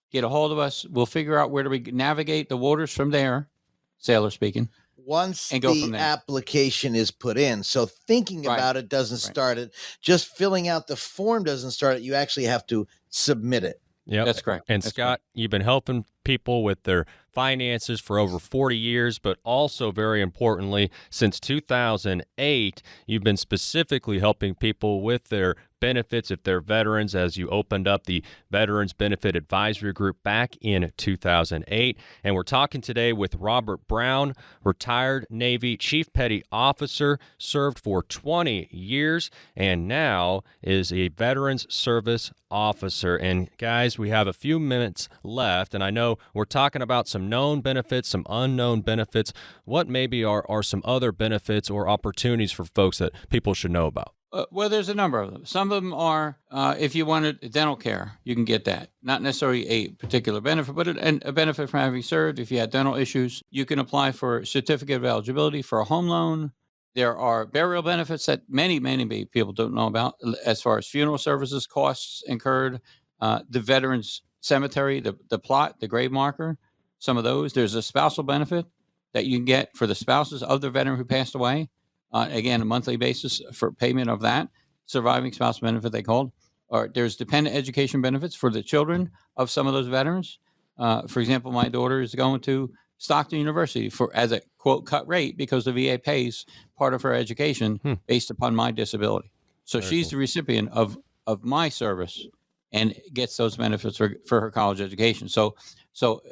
Get a hold of us. We'll figure out where do we navigate the waters from there, sailor speaking. Once the application is put in. So thinking about it doesn't start it. Just filling out the form doesn't start it. You actually have to submit it. Yeah, that's correct. And Scott, you've been helping people with their finances for over 40 years, but also very importantly, since 2008, you've been specifically helping people with their benefits if they're veterans, as you opened up the Veterans Benefit Advisory Group back in 2008. And we're talking today with Robert Brown, retired Navy Chief Petty Officer, served for 20 years, and now is a Veterans Service Officer. And guys, we have a few minutes left, and I know we're talking about some known benefits, some unknown benefits. What maybe are some other benefits or opportunities for folks that people should know about? Well, there's a number of them. Some of them are, if you wanted dental care, you can get that. Not necessarily a particular benefit, but a benefit from having served. If you had dental issues, you can apply for a certificate of eligibility for a home loan. There are burial benefits that many people don't know about, as far as funeral services, costs incurred, the veterans cemetery, the plot, the grave marker, some of those. There's a spousal benefit that you can get for the spouses of the veteran who passed away. Again, a monthly basis for payment of that. Surviving spouse benefit, they called. Or there's dependent education benefits for the children of some of those veterans. For example, my daughter is going to Stockton University as a, quote, cut rate because the VA pays part of her education based upon my disability. So she's the recipient of my service and gets those benefits for her college education. So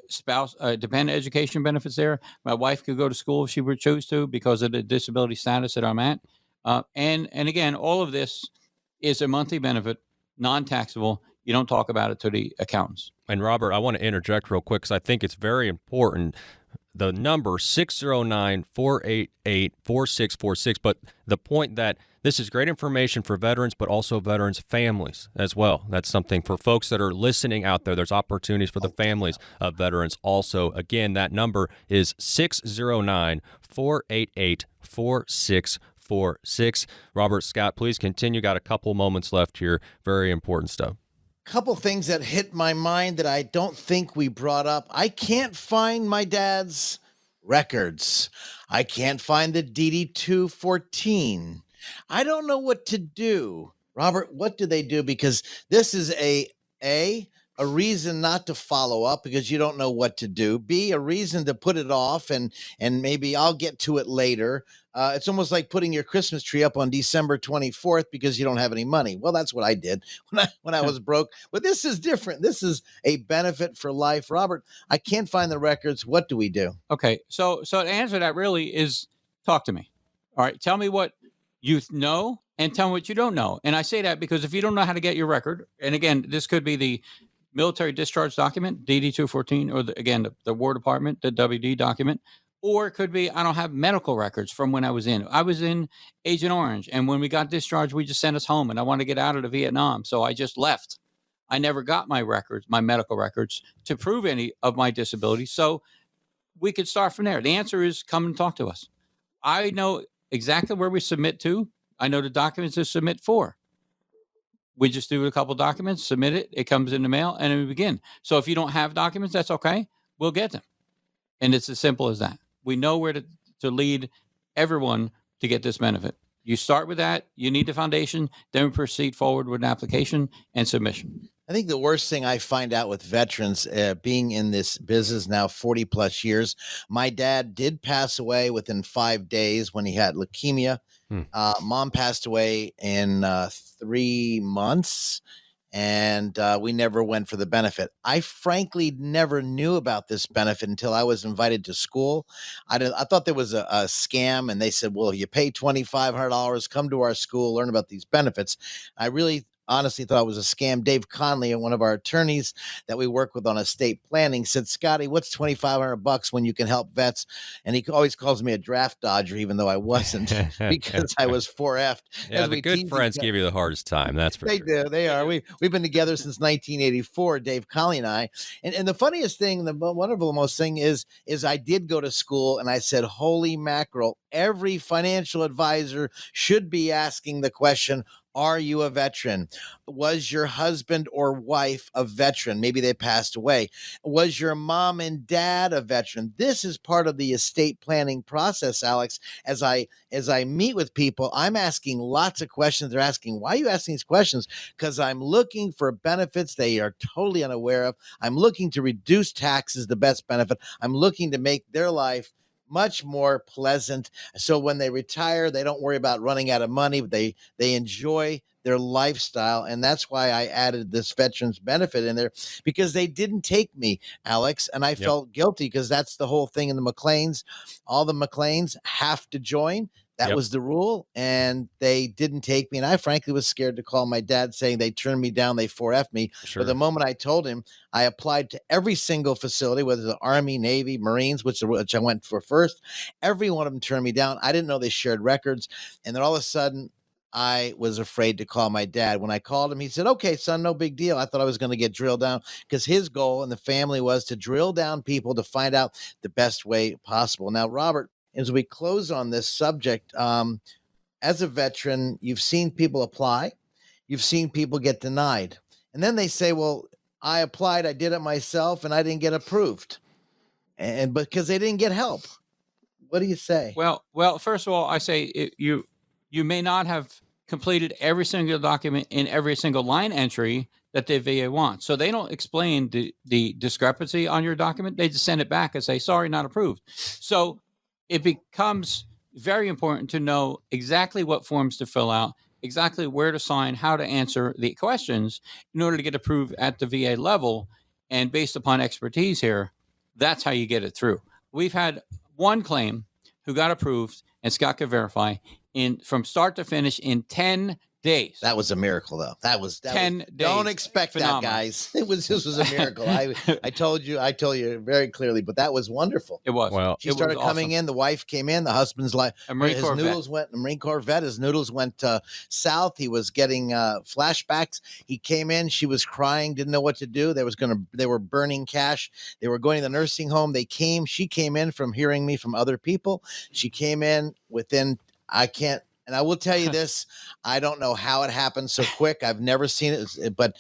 spouse dependent education benefits there. My wife could go to school if she would choose to because of the disability status that I'm at. And again, all of this is a monthly benefit, non-taxable. You don't talk about it to the accountants. And Robert, I want to interject real quick because I think it's very important. The number 609-488-4646. But the point that this is great information for veterans, but also veterans' families as well. That's something for folks that are listening out there. There's opportunities for the families of veterans also. Again, that number is 609-488-4646. Robert, Scott, please continue. Got a couple moments left here. Very important stuff. Couple things that hit my mind that I don't think we brought up. I can't find my dad's records. I can't find the DD-214. I don't know what to do. Robert, what do they do? Because this is a reason not to follow up because you don't know what to do. B, a reason to put it off and maybe I'll get to it later. It's almost like putting your Christmas tree up on December 24th because you don't have any money. Well, that's what I did when I was broke. But this is different. This is a benefit for life. Robert, I can't find the records. What do we do? Okay. So to answer that really is talk to me. All right. Tell me what you know and tell me what you don't know. And I say that because if you don't know how to get your record, and again, this could be the military discharge document, DD-214, or the War Department, the WD document, or it could be I don't have medical records from when I was in. I was in Agent Orange, and when we got discharged, we just sent us home, and I wanted to get out of the Vietnam, so I just left. I never got my records, my medical records, to prove any of my disability. So we could start from there. The answer is come and talk to us. I know exactly where we submit to. I know the documents to submit for. We just do a couple documents, submit it, it comes in the mail, and then we begin. So if you don't have documents, that's okay. We'll get them. And it's as simple as that. We know where to lead everyone to get this benefit. You start with that, you need the foundation, then we proceed forward with an application and submission. I think the worst thing I find out with veterans, being in this business now 40 plus years, my dad did pass away within 5 days when he had leukemia. Mom passed away in 3 months, and we never went for the benefit. I frankly never knew about this benefit until I was invited to school. I thought there was a scam, and they said, well, you pay $2,500, come to our school, learn about these benefits. I really honestly thought it was a scam. Dave Conley, one of our attorneys that we work with on estate planning, said, Scotty, what's $2,500 when you can help vets? And he always calls me a draft dodger, even though I wasn't, because I was 4F'd. Yeah, the good friends give you the hardest time. That's for sure. They do. They are. We've been together since 1984, Dave Conley and I. And the funniest thing, the wonderful most thing is I did go to school and I said, holy mackerel, every financial advisor should be asking the question, are you a veteran? Was your husband or wife a veteran? Maybe they passed away. Was your mom and dad a veteran? This is part of the estate planning process, Alex. As I meet with people, I'm asking lots of questions. They're asking, why are you asking these questions? Because I'm looking for benefits they are totally unaware of. I'm looking to reduce taxes, the best benefit. I'm looking to make their life much more pleasant. So when they retire, they don't worry about running out of money, but they enjoy their lifestyle. And that's why I added this veterans benefit in there, because they didn't take me, Alex. And I felt guilty because that's the whole thing in the McLeans. All the McLeans have to join. That was the rule, and they didn't take me. And I frankly was scared to call my dad, saying they turned me down, they 4F'd me. Sure. But the moment I told him, I applied to every single facility, whether the Army, Navy, Marines, which I went for first. Every one of them turned me down. I didn't know they shared records. And then all of a sudden, I was afraid to call my dad. When I called him, he said, okay, son, no big deal. I thought I was going to get drilled down, because his goal and the family was to drill down people to find out the best way possible. Now, Robert, as we close on this subject, as a veteran, you've seen people apply, you've seen people get denied. And then they say, well, I applied, I did it myself, and I didn't get approved. And because they didn't get help. What do you say? Well, first of all, I say you may not have completed every single document in every single line entry that the VA wants. So they don't explain the discrepancy on your document. They just send it back and say, sorry, not approved. So it becomes very important to know exactly what forms to fill out, exactly where to sign, how to answer the questions in order to get approved at the VA level. And based upon expertise here, that's how you get it through. We've had one claim who got approved, and Scott could verify, from start to finish in 10 days. That was a miracle, though. That was 10 days. Don't expect Phenomenal. that, guys. This was a miracle. I told you very clearly, but that was wonderful. It was. Well, She started coming in. The wife came in. The husband's like, A Marine Corps Marine Corps vet. His noodles went south. He was getting flashbacks. He came in. She was crying, didn't know what to do. They were burning cash. They were going to the nursing home. She came in from hearing me from other people. She came in within, And I will tell you this, I don't know how it happened so quick. I've never seen it, but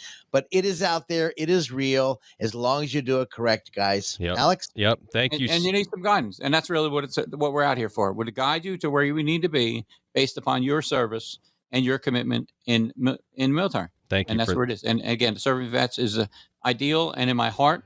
it is out there. It is real as long as you do it correct, guys. Yep. Alex? Yep. Thank you. And you need some guidance. And that's really what we're out here for. We're to guide you to where you need to be based upon your service and your commitment in military. Thank you. And that's where it is. And again, serving vets is ideal and in my heart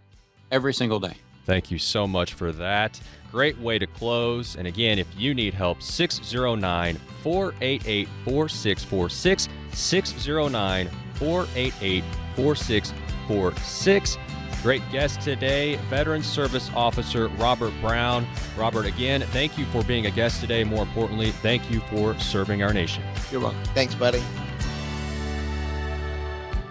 every single day. Thank you so much for that. Great way to close. And again, if you need help, 609-488-4646, 609-488-4646. Great guest today, Veteran Service Officer Robert Brown. Robert, again, thank you for being a guest today. More importantly, thank you for serving our nation. You're welcome. Thanks, buddy.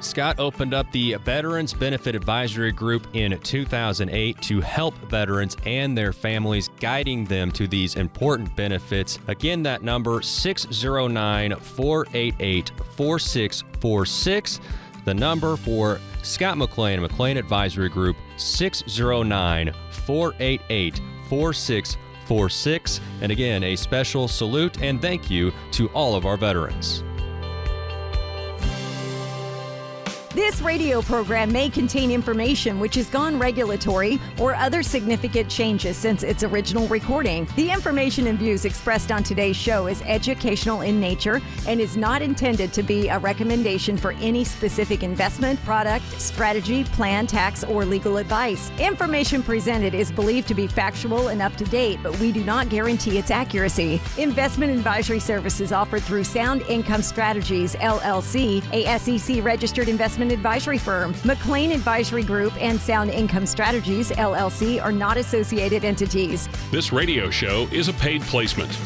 Scott opened up the Veterans Benefit Advisory Group in 2008 to help veterans and their families, guiding them to these important benefits. Again, that number, 609-488-4646. The number for Scott McLean, McLean Advisory Group, 609-488-4646. And again, a special salute and thank you to all of our veterans. This radio program may contain information which has gone regulatory or other significant changes since its original recording. The information and views expressed on today's show is educational in nature and is not intended to be a recommendation for any specific investment, product, strategy, plan, tax, or legal advice. Information presented is believed to be factual and up to date, but we do not guarantee its accuracy. Investment advisory services offered through Sound Income Strategies, LLC, a SEC-registered investment advisory firm. McLean Advisory Group and Sound Income Strategies, LLC, are not associated entities. This radio show is a paid placement.